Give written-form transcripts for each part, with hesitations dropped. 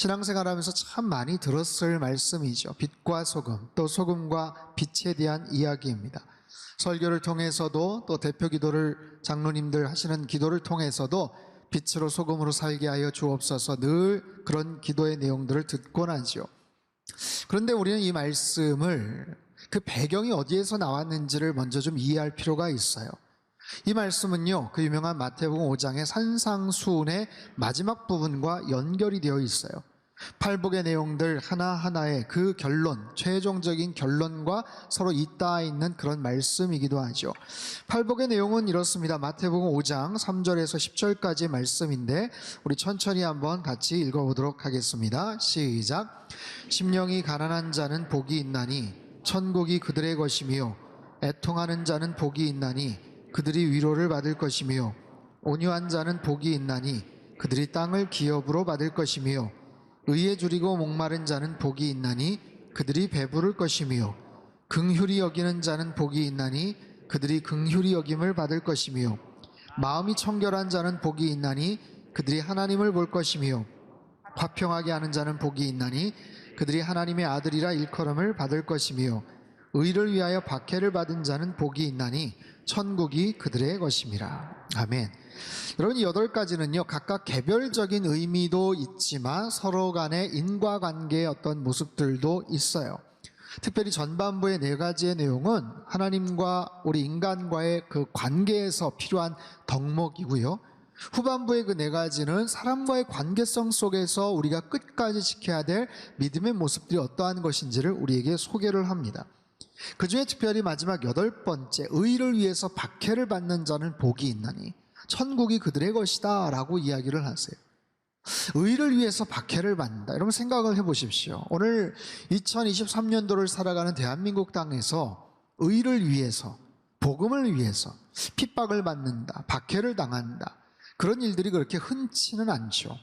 신앙생활하면서 참 많이 들었을 말씀이죠. 빛과 소금, 또 소금과 빛에 대한 이야기입니다. 설교를 통해서도 또 대표 기도를 장로님들 하시는 기도를 통해서도 빛으로 소금으로 살게 하여 주옵소서 늘 그런 기도의 내용들을 듣곤 하죠. 그런데 우리는 이 말씀을 그 배경이 어디에서 나왔는지를 먼저 좀 이해할 필요가 있어요. 이 말씀은요, 그 유명한 마태복음 5장의 산상수훈의 마지막 부분과 연결이 되어 있어요. 팔복의 내용들 하나하나의 그 결론, 최종적인 결론과 서로 잇닿아 있는 그런 말씀이기도 하죠. 팔복의 내용은 이렇습니다. 마태복음 5장 3절에서 10절까지의 말씀인데 우리 천천히 한번 같이 읽어보도록 하겠습니다. 시작. 심령이 가난한 자는 복이 있나니 천국이 그들의 것이며, 애통하는 자는 복이 있나니 그들이 위로를 받을 것이며, 온유한 자는 복이 있나니 그들이 땅을 기업으로 받을 것이며, 의에 줄이고 목마른 자는 복이 있나니 그들이 배부를 것이며, 긍휼히 여기는 자는 복이 있나니 그들이 긍휼히 여김을 받을 것이며, 마음이 청결한 자는 복이 있나니 그들이 하나님을 볼 것이며, 화평하게 하는 자는 복이 있나니 그들이 하나님의 아들이라 일컬음을 받을 것이며, 의를 위하여 박해를 받은 자는 복이 있나니 천국이 그들의 것임이라. 아멘. 여러분, 이 8가지는요 각각 개별적인 의미도 있지만 서로 간의 인과관계의 어떤 모습들도 있어요. 특별히 전반부의 4가지의 내용은 하나님과 우리 인간과의 그 관계에서 필요한 덕목이고요, 후반부의 그 4가지는 사람과의 관계성 속에서 우리가 끝까지 지켜야 될 믿음의 모습들이 어떠한 것인지를 우리에게 소개를 합니다. 그 중에 특별히 마지막 8번째, 의를 위해서 박해를 받는 자는 복이 있나니 천국이 그들의 것이다 라고 이야기를 하세요. 의를 위해서 박해를 받는다. 여러분 생각을 해보십시오. 오늘 2023년도를 살아가는 대한민국 땅에서 의를 위해서, 복음을 위해서 핍박을 받는다, 박해를 당한다, 그런 일들이 그렇게 흔치는 않죠.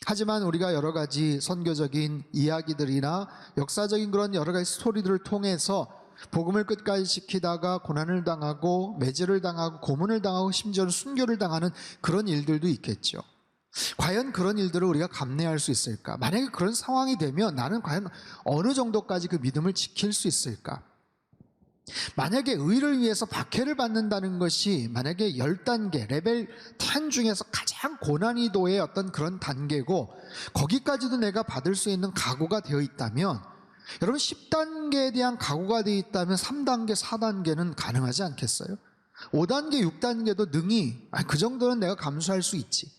하지만 우리가 여러 가지 선교적인 이야기들이나 역사적인 그런 여러 가지 스토리들을 통해서 복음을 끝까지 지키다가 고난을 당하고 매질을 당하고 고문을 당하고 심지어는 순교를 당하는 그런 일들도 있겠죠. 과연 그런 일들을 우리가 감내할 수 있을까? 만약에 그런 상황이 되면 나는 과연 어느 정도까지 그 믿음을 지킬 수 있을까? 만약에 의를 위해서 박해를 받는다는 것이 만약에 10단계, 레벨 10 중에서 가장 고난이도의 어떤 그런 단계고, 거기까지도 내가 받을 수 있는 각오가 되어 있다면, 여러분 10단계에 대한 각오가 되어 있다면 3단계, 4단계는 가능하지 않겠어요? 5단계, 6단계도 능히 그 정도는 내가 감수할 수 있지.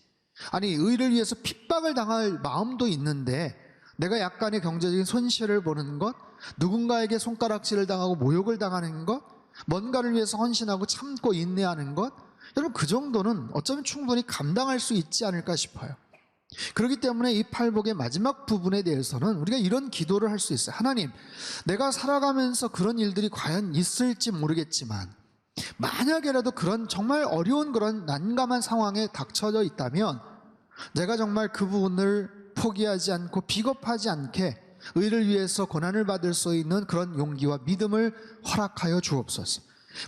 아니, 의를 위해서 핍박을 당할 마음도 있는데 내가 약간의 경제적인 손실을 보는 것, 누군가에게 손가락질을 당하고 모욕을 당하는 것, 뭔가를 위해서 헌신하고 참고 인내하는 것, 여러분 그 정도는 어쩌면 충분히 감당할 수 있지 않을까 싶어요. 그렇기 때문에 이 팔복의 마지막 부분에 대해서는 우리가 이런 기도를 할 수 있어요. 하나님, 내가 살아가면서 그런 일들이 과연 있을지 모르겠지만 만약에라도 그런 정말 어려운 그런 난감한 상황에 닥쳐져 있다면 내가 정말 그 부분을 포기하지 않고 비겁하지 않게 의를 위해서 고난을 받을 수 있는 그런 용기와 믿음을 허락하여 주옵소서.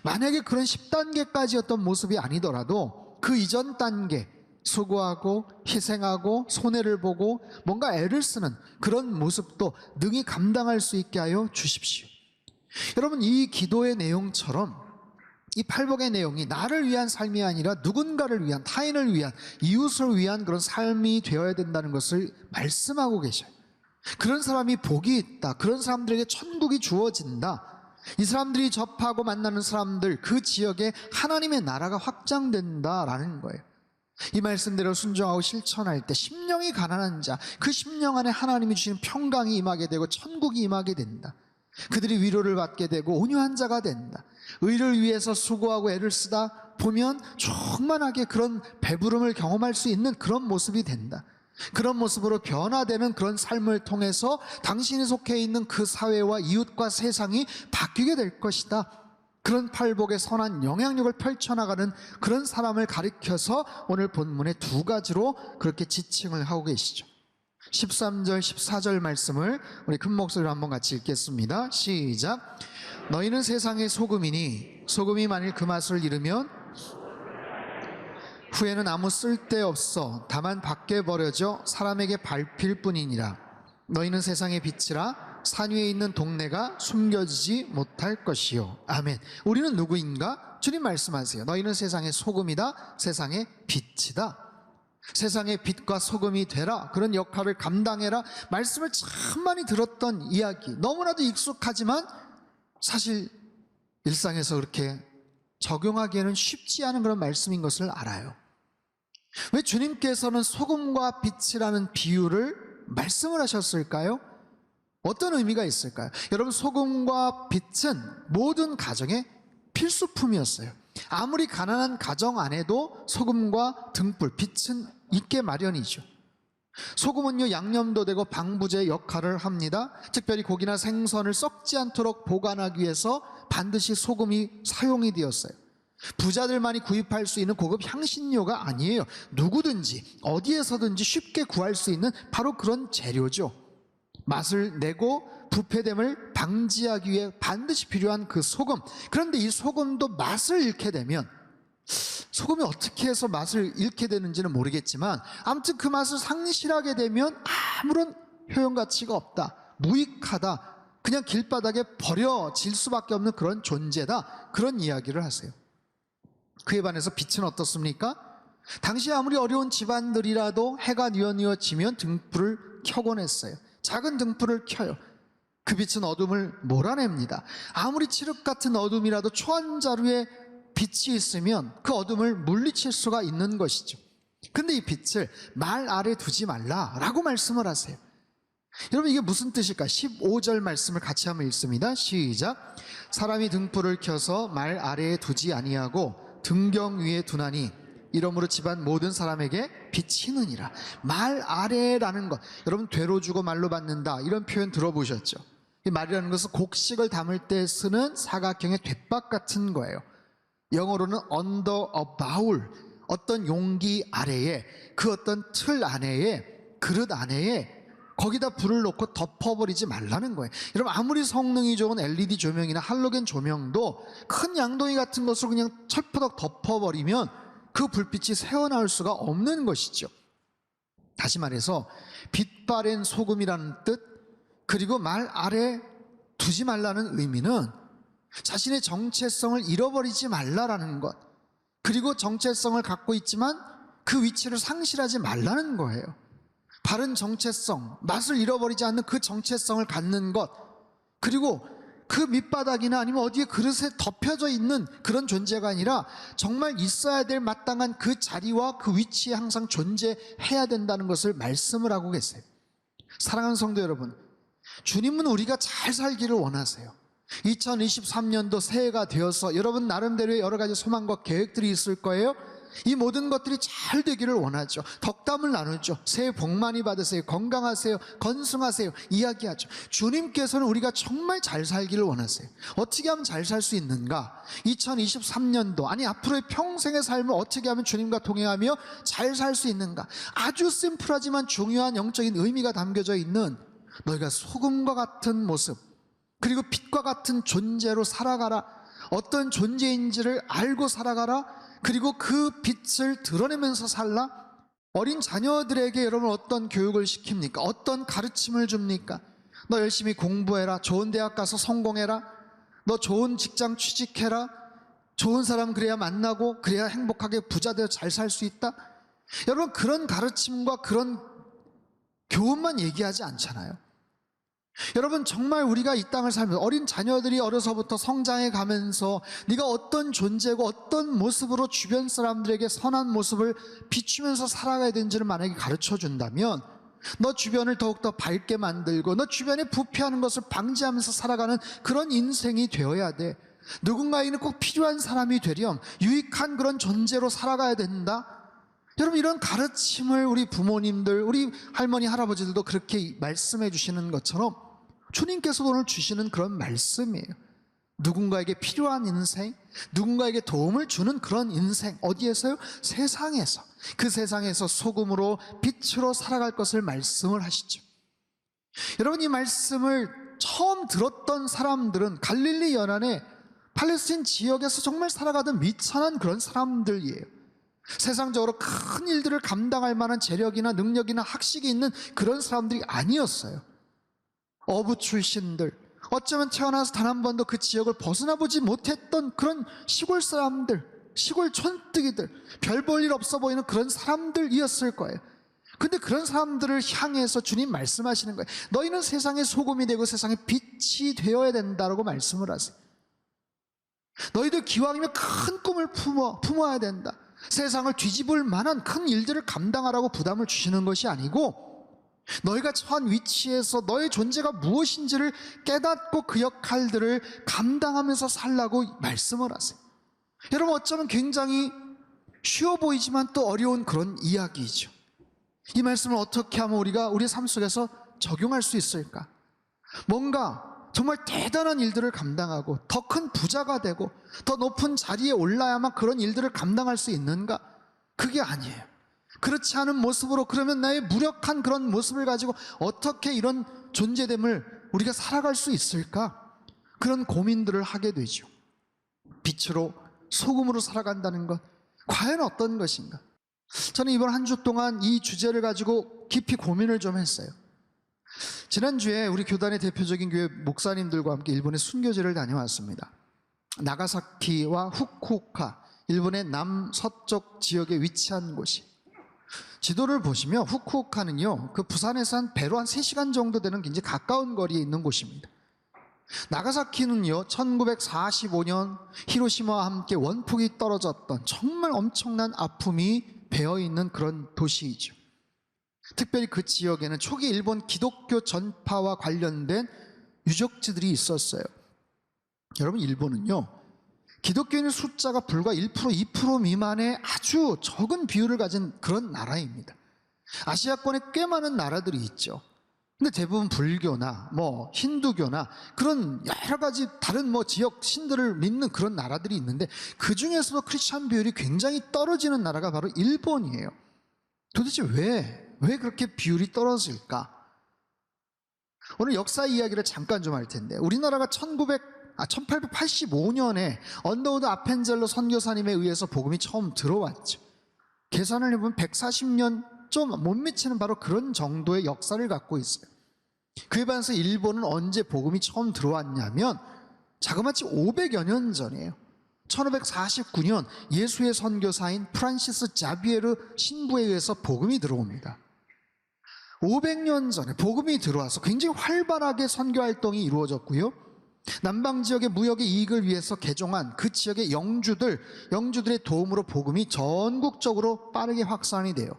만약에 그런 10단계까지였던 모습이 아니더라도 그 이전 단계, 수고하고 희생하고 손해를 보고 뭔가 애를 쓰는 그런 모습도 능히 감당할 수 있게 하여 주십시오. 여러분, 이 기도의 내용처럼 이 팔복의 내용이 나를 위한 삶이 아니라 누군가를 위한, 타인을 위한, 이웃을 위한 그런 삶이 되어야 된다는 것을 말씀하고 계셔요. 그런 사람이 복이 있다, 그런 사람들에게 천국이 주어진다, 이 사람들이 접하고 만나는 사람들, 그 지역에 하나님의 나라가 확장된다라는 거예요. 이 말씀대로 순종하고 실천할 때 심령이 가난한 자, 그 심령 안에 하나님이 주시는 평강이 임하게 되고 천국이 임하게 된다. 그들이 위로를 받게 되고 온유한 자가 된다. 의를 위해서 수고하고 애를 쓰다 보면 충만하게 그런 배부름을 경험할 수 있는 그런 모습이 된다. 그런 모습으로 변화되는 그런 삶을 통해서 당신이 속해 있는 그 사회와 이웃과 세상이 바뀌게 될 것이다. 그런 팔복의 선한 영향력을 펼쳐나가는 그런 사람을 가리켜서 오늘 본문의 2가지로 그렇게 지칭을 하고 계시죠. 13절, 14절 말씀을 우리 큰 목소리로 한번 같이 읽겠습니다. 시작. 너희는 세상의 소금이니 소금이 만일 그 맛을 잃으면 후에는 아무 쓸데없어 다만 밖에 버려져 사람에게 밟힐 뿐이니라. 너희는 세상의 빛이라. 산 위에 있는 동네가 숨겨지지 못할 것이요. 아멘. 우리는 누구인가? 주님 말씀하세요. 너희는 세상의 소금이다. 세상의 빛이다. 세상의 빛과 소금이 되라. 그런 역할을 감당해라. 말씀을 참 많이 들었던 이야기, 너무나도 익숙하지만 사실 일상에서 그렇게 적용하기에는 쉽지 않은 그런 말씀인 것을 알아요. 왜 주님께서는 소금과 빛이라는 비유를 말씀을 하셨을까요? 어떤 의미가 있을까요? 여러분, 소금과 빛은 모든 가정의 필수품이었어요. 아무리 가난한 가정 안에도 소금과 등불, 빛은 있게 마련이죠. 소금은요, 양념도 되고 방부제 역할을 합니다. 특별히 고기나 생선을 썩지 않도록 보관하기 위해서 반드시 소금이 사용이 되었어요. 부자들만이 구입할 수 있는 고급 향신료가 아니에요. 누구든지 어디에서든지 쉽게 구할 수 있는 바로 그런 재료죠. 맛을 내고 부패됨을 방지하기 위해 반드시 필요한 그 소금. 그런데 이 소금도 맛을 잃게 되면, 소금이 어떻게 해서 맛을 잃게 되는지는 모르겠지만 아무튼 그 맛을 상실하게 되면 아무런 효용가치가 없다, 무익하다, 그냥 길바닥에 버려질 수밖에 없는 그런 존재다, 그런 이야기를 하세요. 그에 반해서 빛은 어떻습니까? 당시 아무리 어려운 집안들이라도 해가 뉘어지면 등불을 켜곤 했어요. 작은 등불을 켜요. 그 빛은 어둠을 몰아냅니다. 아무리 칠흑 같은 어둠이라도 초한자루에 빛이 있으면 그 어둠을 물리칠 수가 있는 것이죠. 근데 이 빛을 말 아래 두지 말라라고 말씀을 하세요. 여러분, 이게 무슨 뜻일까? 15절 말씀을 같이 한번 읽습니다. 시작. 사람이 등불을 켜서 말 아래에 두지 아니하고 등경 위에 두나니 이러므로 집안 모든 사람에게 비치느니라. 말 아래라는 것, 여러분 되로 주고 말로 받는다, 이런 표현 들어보셨죠? 이 말이라는 것은 곡식을 담을 때 쓰는 사각형의 돛박 같은 거예요. 영어로는 under a bowl, 어떤 용기 아래에, 그 어떤 틀 안에, 그릇 안에 거기다 불을 놓고 덮어버리지 말라는 거예요. 여러분, 아무리 성능이 좋은 LED 조명이나 할로겐 조명도 큰 양동이 같은 것으로 그냥 철푸덕 덮어버리면 그 불빛이 새어나올 수가 없는 것이죠. 다시 말해서 빛바랜 소금이라는 뜻, 그리고 말 아래 두지 말라는 의미는 자신의 정체성을 잃어버리지 말라라는 것, 그리고 정체성을 갖고 있지만 그 위치를 상실하지 말라는 거예요. 바른 정체성, 맛을 잃어버리지 않는 그 정체성을 갖는 것, 그리고 그 밑바닥이나 아니면 어디에 그릇에 덮여져 있는 그런 존재가 아니라 정말 있어야 될 마땅한 그 자리와 그 위치에 항상 존재해야 된다는 것을 말씀을 하고 계세요. 사랑하는 성도 여러분, 주님은 우리가 잘 살기를 원하세요. 2023년도 새해가 되어서 여러분 나름대로의 여러 가지 소망과 계획들이 있을 거예요. 이 모든 것들이 잘 되기를 원하죠. 덕담을 나누죠. 새해 복 많이 받으세요, 건강하세요, 건승하세요 이야기하죠. 주님께서는 우리가 정말 잘 살기를 원하세요. 어떻게 하면 잘 살 수 있는가? 2023년도, 아니 앞으로의 평생의 삶을 어떻게 하면 주님과 동행하며 잘 살 수 있는가? 아주 심플하지만 중요한 영적인 의미가 담겨져 있는, 너희가 소금과 같은 모습, 그리고 빛과 같은 존재로 살아가라. 어떤 존재인지를 알고 살아가라. 그리고 그 빛을 드러내면서 살라. 어린 자녀들에게 여러분 어떤 교육을 시킵니까? 어떤 가르침을 줍니까? 너 열심히 공부해라, 좋은 대학 가서 성공해라, 너 좋은 직장 취직해라, 좋은 사람 그래야 만나고 그래야 행복하게 부자 되어 잘 살 수 있다. 여러분, 그런 가르침과 그런 교훈만 얘기하지 않잖아요. 여러분, 정말 우리가 이 땅을 살면서 어린 자녀들이 어려서부터 성장해 가면서 네가 어떤 존재고 어떤 모습으로 주변 사람들에게 선한 모습을 비추면서 살아가야 되는지를 만약에 가르쳐 준다면, 너 주변을 더욱더 밝게 만들고 너 주변에 부패하는 것을 방지하면서 살아가는 그런 인생이 되어야 돼. 누군가에게는 꼭 필요한 사람이 되렴 유익한 그런 존재로 살아가야 된다. 여러분, 이런 가르침을 우리 부모님들, 우리 할머니 할아버지들도 그렇게 말씀해 주시는 것처럼 주님께서도 오늘 주시는 그런 말씀이에요. 누군가에게 필요한 인생, 누군가에게 도움을 주는 그런 인생, 어디에서요? 세상에서. 그 세상에서 소금으로 빛으로 살아갈 것을 말씀을 하시죠. 여러분, 이 말씀을 처음 들었던 사람들은 갈릴리 연안의 팔레스틴 지역에서 정말 살아가던 미천한 그런 사람들이에요. 세상적으로 큰 일들을 감당할 만한 재력이나 능력이나 학식이 있는 그런 사람들이 아니었어요. 어부 출신들, 어쩌면 태어나서 단 한 번도 그 지역을 벗어나 보지 못했던 그런 시골 사람들, 시골 촌뜨기들, 별 볼 일 없어 보이는 그런 사람들이었을 거예요. 근데 그런 사람들을 향해서 주님 말씀하시는 거예요. 너희는 세상의 소금이 되고 세상의 빛이 되어야 된다라고 말씀을 하세요. 너희들 기왕이면 큰 꿈을 품어야 된다. 세상을 뒤집을 만한 큰 일들을 감당하라고 부담을 주시는 것이 아니고, 너희가 처한 위치에서 너의 존재가 무엇인지를 깨닫고 그 역할들을 감당하면서 살라고 말씀을 하세요. 여러분, 어쩌면 굉장히 쉬워 보이지만 또 어려운 그런 이야기이죠. 이 말씀을 어떻게 하면 우리가 우리의 삶 속에서 적용할 수 있을까? 뭔가 정말 대단한 일들을 감당하고 더 큰 부자가 되고 더 높은 자리에 올라야만 그런 일들을 감당할 수 있는가? 그게 아니에요. 그렇지 않은 모습으로, 그러면 나의 무력한 그런 모습을 가지고 어떻게 이런 존재됨을 우리가 살아갈 수 있을까? 그런 고민들을 하게 되죠. 빛으로, 소금으로 살아간다는 것, 과연 어떤 것인가? 저는 이번 한 주 동안 이 주제를 가지고 깊이 고민을 좀 했어요. 지난주에 우리 교단의 대표적인 교회 목사님들과 함께 일본의 순교제를 다녀왔습니다. 나가사키와 후쿠오카, 일본의 남서쪽 지역에 위치한 곳이, 지도를 보시면 후쿠오카는요, 그 부산에서 배로 한 3시간 정도 되는 굉장히 가까운 거리에 있는 곳입니다. 나가사키는요, 1945년 히로시마와 함께 원폭이 떨어졌던 정말 엄청난 아픔이 배어있는 그런 도시이죠. 특별히 그 지역에는 초기 일본 기독교 전파와 관련된 유적지들이 있었어요. 여러분, 일본은요, 기독교인의 숫자가 불과 1%, 2% 미만의 아주 적은 비율을 가진 그런 나라입니다. 아시아권에 꽤 많은 나라들이 있죠. 근데 대부분 불교나 힌두교나 그런 여러 가지 다른 지역 신들을 믿는 그런 나라들이 있는데, 그 중에서도 크리스찬 비율이 굉장히 떨어지는 나라가 바로 일본이에요. 도대체 왜 그렇게 비율이 떨어질까? 오늘 역사 이야기를 잠깐 좀 할 텐데, 우리나라가 1885년에 언더우드 아펜젤로 선교사님에 의해서 복음이 처음 들어왔죠. 계산을 해보면 140년 좀 못 미치는 바로 그런 정도의 역사를 갖고 있어요. 그에 반해서 일본은 언제 복음이 처음 들어왔냐면 자그마치 500여 년 전이에요. 1549년 예수의 선교사인 프란시스 자비에르 신부에 의해서 복음이 들어옵니다. 500년 전에 복음이 들어와서 굉장히 활발하게 선교활동이 이루어졌고요, 남방 지역의 무역의 이익을 위해서 개종한 그 지역의 영주들의 도움으로 복음이 전국적으로 빠르게 확산이 돼요.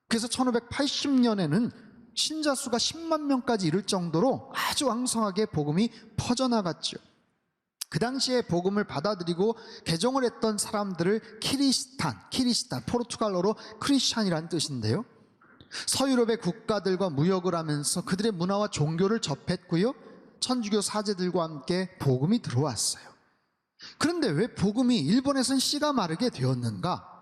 그래서 1580년에는 신자 수가 10만 명까지 이를 정도로 아주 왕성하게 복음이 퍼져나갔죠. 그 당시에 복음을 받아들이고 개종을 했던 사람들을 키리스탄, 포르투갈어로 크리스찬이라는 뜻인데요, 서유럽의 국가들과 무역을 하면서 그들의 문화와 종교를 접했고요, 천주교 사제들과 함께 복음이 들어왔어요. 그런데 왜 복음이 일본에선 씨가 마르게 되었는가?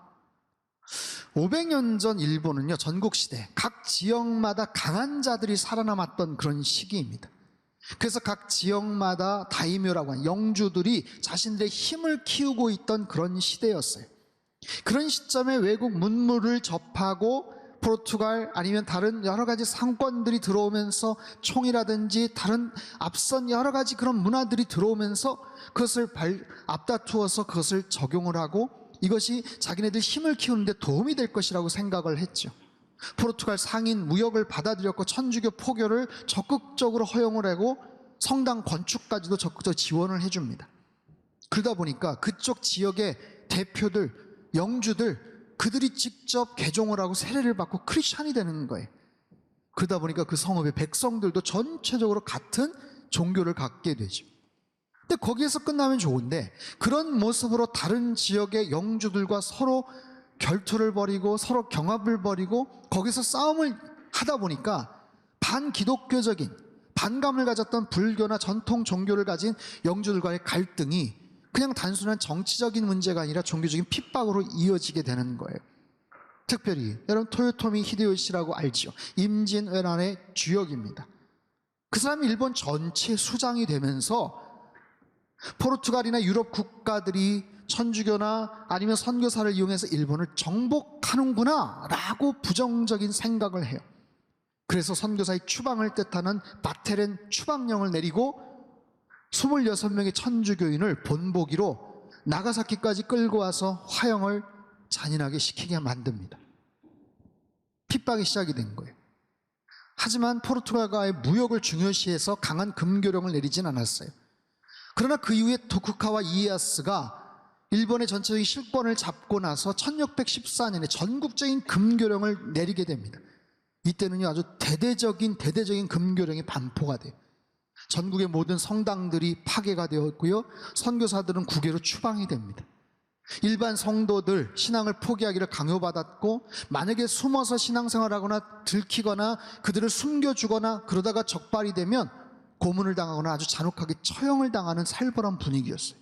500년 전 일본은요, 전국시대 각 지역마다 강한 자들이 살아남았던 그런 시기입니다. 그래서 각 지역마다 다이묘라고 하는 영주들이 자신들의 힘을 키우고 있던 그런 시대였어요. 그런 시점에 외국 문물을 접하고 포르투갈 아니면 다른 여러 가지 상권들이 들어오면서 총이라든지 다른 앞선 여러 가지 그런 문화들이 들어오면서 그것을 앞다투어서 그것을 적용을 하고 이것이 자기네들 힘을 키우는데 도움이 될 것이라고 생각을 했죠. 포르투갈 상인 무역을 받아들였고 천주교 포교를 적극적으로 허용을 하고 성당 건축까지도 적극적으로 지원을 해줍니다. 그러다 보니까 그쪽 지역의 대표들, 영주들, 그들이 직접 개종을 하고 세례를 받고 크리스찬이 되는 거예요. 그러다 보니까 그 성읍의 백성들도 전체적으로 같은 종교를 갖게 되죠. 근데 거기에서 끝나면 좋은데, 그런 모습으로 다른 지역의 영주들과 서로 결투를 벌이고 서로 경합을 벌이고 거기서 싸움을 하다 보니까 반기독교적인 반감을 가졌던 불교나 전통 종교를 가진 영주들과의 갈등이 그냥 단순한 정치적인 문제가 아니라 종교적인 핍박으로 이어지게 되는 거예요. 특별히 여러분, 토요토미 히데요시라고 알죠? 임진왜란의 주역입니다. 그 사람이 일본 전체 수장이 되면서 포르투갈이나 유럽 국가들이 천주교나 아니면 선교사를 이용해서 일본을 정복하는구나 라고 부정적인 생각을 해요. 그래서 선교사의 추방을 뜻하는 바테렌 추방령을 내리고 26명의 천주교인을 본보기로 나가사키까지 끌고 와서 화형을 잔인하게 시키게 만듭니다. 핍박이 시작이 된 거예요. 하지만 포르투갈과의 무역을 중요시해서 강한 금교령을 내리진 않았어요. 그러나 그 이후에 도쿠가와 이에야스가 일본의 전체적인 실권을 잡고 나서 1614년에 전국적인 금교령을 내리게 됩니다. 이때는요, 아주 대대적인 금교령이 반포가 돼요. 전국의 모든 성당들이 파괴가 되었고요, 선교사들은 국외로 추방이 됩니다. 일반 성도들 신앙을 포기하기를 강요받았고, 만약에 숨어서 신앙생활하거나 들키거나 그들을 숨겨주거나 그러다가 적발이 되면 고문을 당하거나 아주 잔혹하게 처형을 당하는 살벌한 분위기였어요.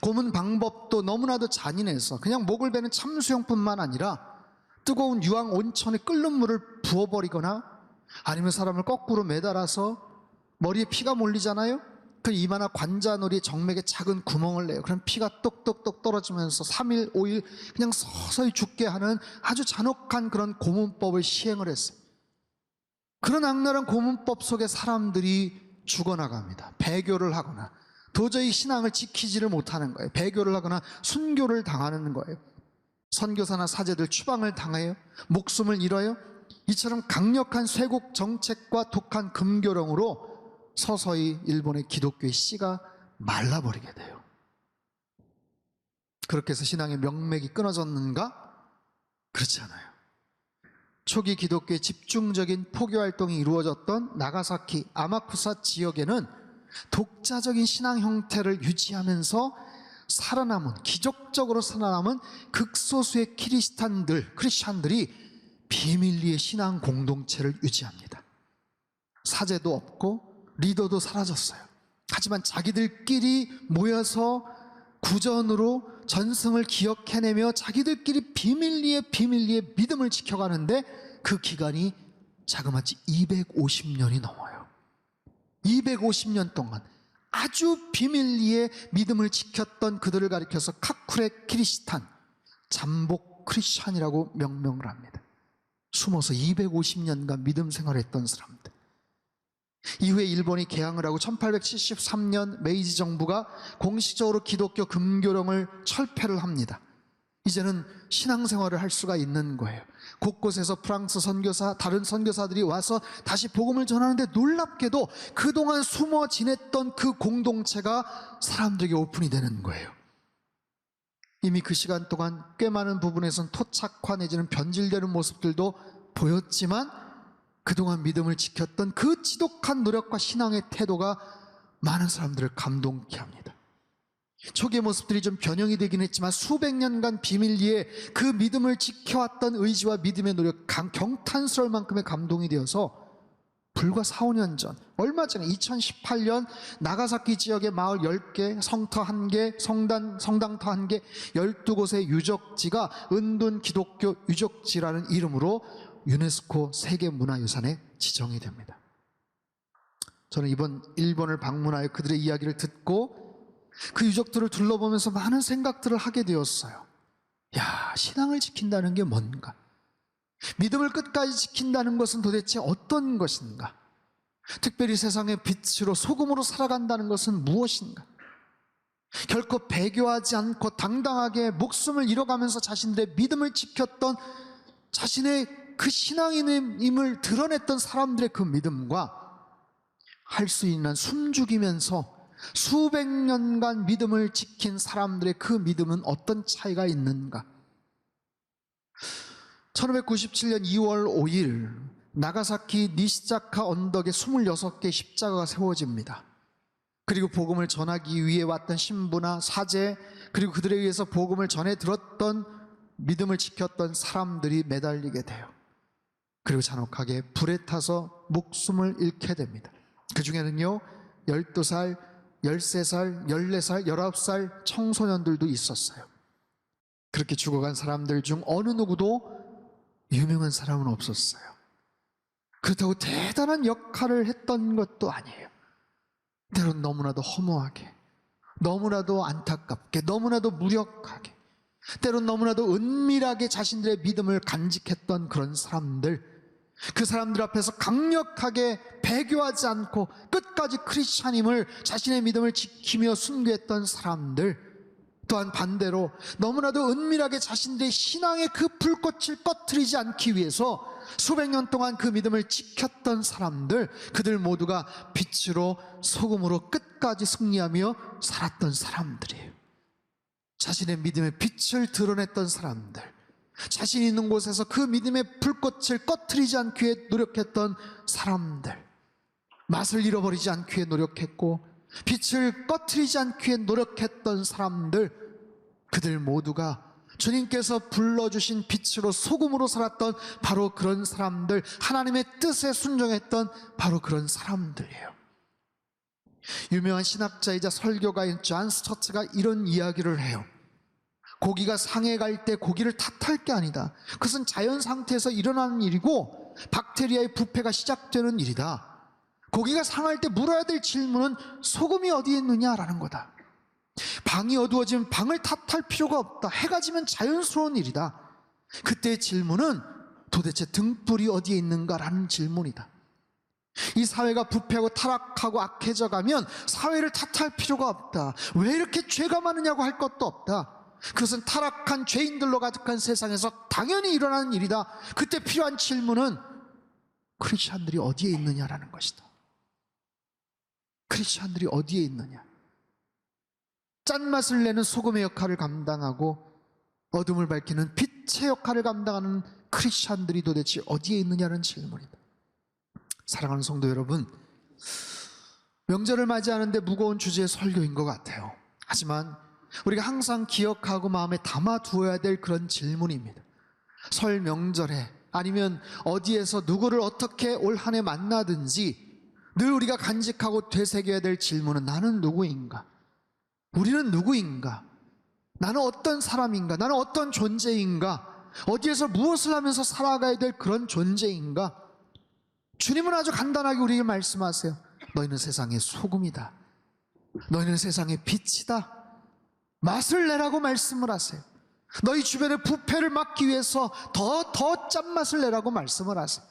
고문 방법도 너무나도 잔인해서 그냥 목을 베는 참수형뿐만 아니라 뜨거운 유황 온천에 끓는 물을 부어버리거나, 아니면 사람을 거꾸로 매달아서 머리에 피가 몰리잖아요. 그 이마나 관자놀이에 정맥에 작은 구멍을 내요. 그럼 피가 똑똑똑 떨어지면서 3일, 5일 그냥 서서히 죽게 하는 아주 잔혹한 그런 고문법을 시행을 했어요. 그런 악랄한 고문법 속에 사람들이 죽어나갑니다. 배교를 하거나 도저히 신앙을 지키지를 못하는 거예요. 배교를 하거나 순교를 당하는 거예요. 선교사나 사제들 추방을 당해요. 목숨을 잃어요. 이처럼 강력한 쇄국 정책과 독한 금교령으로 서서히 일본의 기독교의 씨가 말라버리게 돼요. 그렇게 해서 신앙의 명맥이 끊어졌는가? 그렇지 않아요. 초기 기독교의 집중적인 포교활동이 이루어졌던 나가사키, 아마쿠사 지역에는 독자적인 신앙 형태를 유지하면서 살아남은, 기적적으로 살아남은 극소수의 크리스찬들이 비밀리에 신앙 공동체를 유지합니다. 사제도 없고 리더도 사라졌어요. 하지만 자기들끼리 모여서 구전으로 전승을 기억해내며 자기들끼리 비밀리에 믿음을 지켜가는데 그 기간이 자그마치 250년이 넘어요. 250년 동안 아주 비밀리에 믿음을 지켰던 그들을 가리켜서 카쿠레 크리스탄, 잠복 크리스찬이라고 명명을 합니다. 숨어서 250년간 믿음 생활했던 사람들. 이후에 일본이 개항을 하고 1873년 메이지 정부가 공식적으로 기독교 금교령을 철폐를 합니다. 이제는 신앙생활을 할 수가 있는 거예요. 곳곳에서 프랑스 선교사, 다른 선교사들이 와서 다시 복음을 전하는데, 놀랍게도 그동안 숨어 지냈던 그 공동체가 사람들에게 오픈이 되는 거예요. 이미 그 시간 동안 꽤 많은 부분에선 토착화 내지는 변질되는 모습들도 보였지만, 그동안 믿음을 지켰던 그 지독한 노력과 신앙의 태도가 많은 사람들을 감동케 합니다. 초기의 모습들이 좀 변형이 되긴 했지만 수백 년간 비밀리에 그 믿음을 지켜왔던 의지와 믿음의 노력, 경탄스러울 만큼의 감동이 되어서 불과 4, 5년 전, 얼마 전에 2018년 나가사키 지역의 마을 10개, 성터 1개, 성당터 1개, 12곳의 유적지가 은둔 기독교 유적지라는 이름으로 유네스코 세계문화유산에 지정이 됩니다. 저는 이번 일본을 방문하여 그들의 이야기를 듣고 그 유적들을 둘러보면서 많은 생각들을 하게 되었어요. 야, 신앙을 지킨다는 게 뭔가? 믿음을 끝까지 지킨다는 것은 도대체 어떤 것인가? 특별히 세상의 빛으로 소금으로 살아간다는 것은 무엇인가? 결코 배교하지 않고 당당하게 목숨을 잃어가면서 자신들의 믿음을 지켰던, 자신의 그 신앙인임을 드러냈던 사람들의 그 믿음과 할 수 있는 숨죽이면서 수백 년간 믿음을 지킨 사람들의 그 믿음은 어떤 차이가 있는가? 1597년 2월 5일 나가사키 니시자카 언덕에 26개의 십자가가 세워집니다. 그리고 복음을 전하기 위해 왔던 신부나 사제, 그리고 그들에 의해서 복음을 전해 들었던, 믿음을 지켰던 사람들이 매달리게 돼요. 그리고 잔혹하게 불에 타서 목숨을 잃게 됩니다. 그 중에는요 12살, 13살, 14살, 19살 청소년들도 있었어요. 그렇게 죽어간 사람들 중 어느 누구도 유명한 사람은 없었어요. 그렇다고 대단한 역할을 했던 것도 아니에요. 때론 너무나도 허무하게, 너무나도 안타깝게, 너무나도 무력하게, 때론 너무나도 은밀하게 자신들의 믿음을 간직했던 그런 사람들, 그 사람들 앞에서 강력하게 배교하지 않고 끝까지 크리스찬임을, 자신의 믿음을 지키며 순교했던 사람들, 또한 반대로 너무나도 은밀하게 자신들의 신앙의 그 불꽃을 꺼트리지 않기 위해서 수백 년 동안 그 믿음을 지켰던 사람들, 그들 모두가 빛으로 소금으로 끝까지 승리하며 살았던 사람들이에요. 자신의 믿음의 빛을 드러냈던 사람들, 자신이 있는 곳에서 그 믿음의 불꽃을 꺼트리지 않기 위해 노력했던 사람들, 맛을 잃어버리지 않기 위해 노력했고 빛을 꺼트리지 않기 위해 노력했던 사람들, 그들 모두가 주님께서 불러주신 빛으로 소금으로 살았던 바로 그런 사람들, 하나님의 뜻에 순종했던 바로 그런 사람들이에요. 유명한 신학자이자 설교가인 존 스토츠가 이런 이야기를 해요. 고기가 상해 갈 때 고기를 탓할 게 아니다. 그것은 자연 상태에서 일어나는 일이고 박테리아의 부패가 시작되는 일이다. 고기가 상할 때 물어야 될 질문은 소금이 어디에 있느냐라는 거다. 방이 어두워지면 방을 탓할 필요가 없다. 해가 지면 자연스러운 일이다. 그때의 질문은 도대체 등불이 어디에 있는가라는 질문이다. 이 사회가 부패하고 타락하고 악해져 가면 사회를 탓할 필요가 없다. 왜 이렇게 죄가 많으냐고 할 것도 없다. 그것은 타락한 죄인들로 가득한 세상에서 당연히 일어나는 일이다. 그때 필요한 질문은 크리스찬들이 어디에 있느냐라는 것이다. 크리스찬들이 어디에 있느냐. 짠맛을 내는 소금의 역할을 감당하고 어둠을 밝히는 빛의 역할을 감당하는 크리스찬들이 도대체 어디에 있느냐는 질문이다. 사랑하는 성도 여러분, 명절을 맞이하는데 무거운 주제의 설교인 것 같아요. 하지만 우리가 항상 기억하고 마음에 담아두어야 될 그런 질문입니다. 설 명절에 아니면 어디에서 누구를 어떻게 올 한 해 만나든지 늘 우리가 간직하고 되새겨야 될 질문은 나는 누구인가? 우리는 누구인가? 나는 어떤 사람인가? 나는 어떤 존재인가? 어디에서 무엇을 하면서 살아가야 될 그런 존재인가? 주님은 아주 간단하게 우리에게 말씀하세요. 너희는 세상의 소금이다. 너희는 세상의 빛이다. 맛을 내라고 말씀을 하세요. 너희 주변의 부패를 막기 위해서 더 짠맛을 내라고 말씀을 하세요.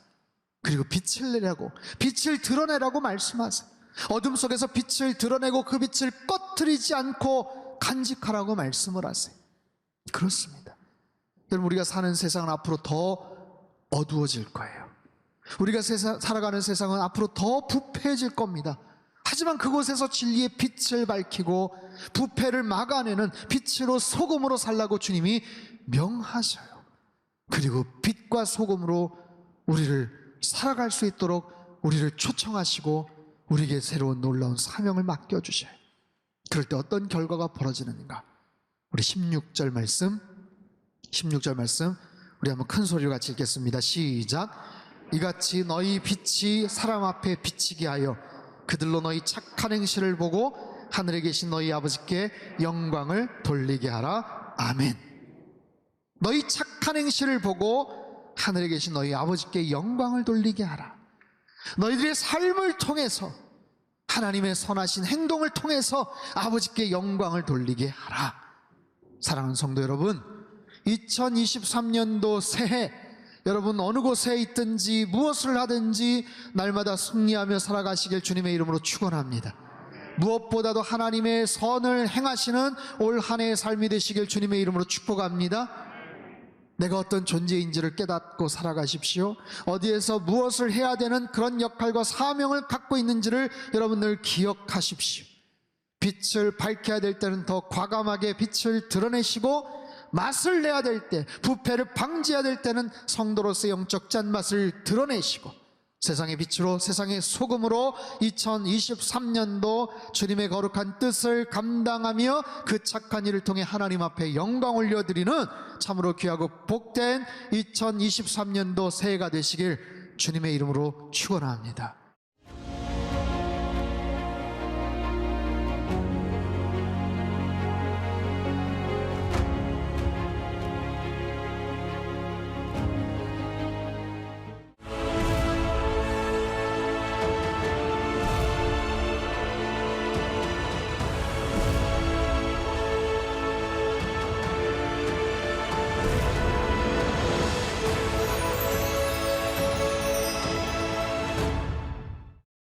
그리고 빛을 내라고, 빛을 드러내라고 말씀하세요. 어둠 속에서 빛을 드러내고 그 빛을 꺼트리지 않고 간직하라고 말씀을 하세요. 그렇습니다. 여러분, 우리가 사는 세상은 앞으로 더 어두워질 거예요. 우리가 살아가는 세상은 앞으로 더 부패해질 겁니다. 하지만 그곳에서 진리의 빛을 밝히고 부패를 막아내는 빛으로 소금으로 살라고 주님이 명하셔요. 그리고 빛과 소금으로 우리를 살아갈 수 있도록 우리를 초청하시고 우리에게 새로운 놀라운 사명을 맡겨주셔요. 그럴 때 어떤 결과가 벌어지는가? 우리 16절 말씀 우리 한번 큰 소리로 같이 읽겠습니다. 시작. 이같이 너희 빛이 사람 앞에 비치게 하여 그들로 너희 착한 행실을 보고 하늘에 계신 너희 아버지께 영광을 돌리게 하라. 아멘. 너희 착한 행실을 보고 하늘에 계신 너희 아버지께 영광을 돌리게 하라. 너희들의 삶을 통해서, 하나님의 선하신 행동을 통해서 아버지께 영광을 돌리게 하라. 사랑하는 성도 여러분, 2023년도 새해 여러분 어느 곳에 있든지 무엇을 하든지 날마다 승리하며 살아가시길 주님의 이름으로 축원합니다. 무엇보다도 하나님의 선을 행하시는 올 한 해의 삶이 되시길 주님의 이름으로 축복합니다. 내가 어떤 존재인지를 깨닫고 살아가십시오. 어디에서 무엇을 해야 되는 그런 역할과 사명을 갖고 있는지를 여러분들 기억하십시오. 빛을 밝혀야 될 때는 더 과감하게 빛을 드러내시고, 맛을 내야 될 때, 부패를 방지해야 될 때는 성도로서의 영적 짠맛을 드러내시고, 세상의 빛으로, 세상의 소금으로 2023년도 주님의 거룩한 뜻을 감당하며 그 착한 일을 통해 하나님 앞에 영광 올려드리는 참으로 귀하고 복된 2023년도 새해가 되시길 주님의 이름으로 축원합니다.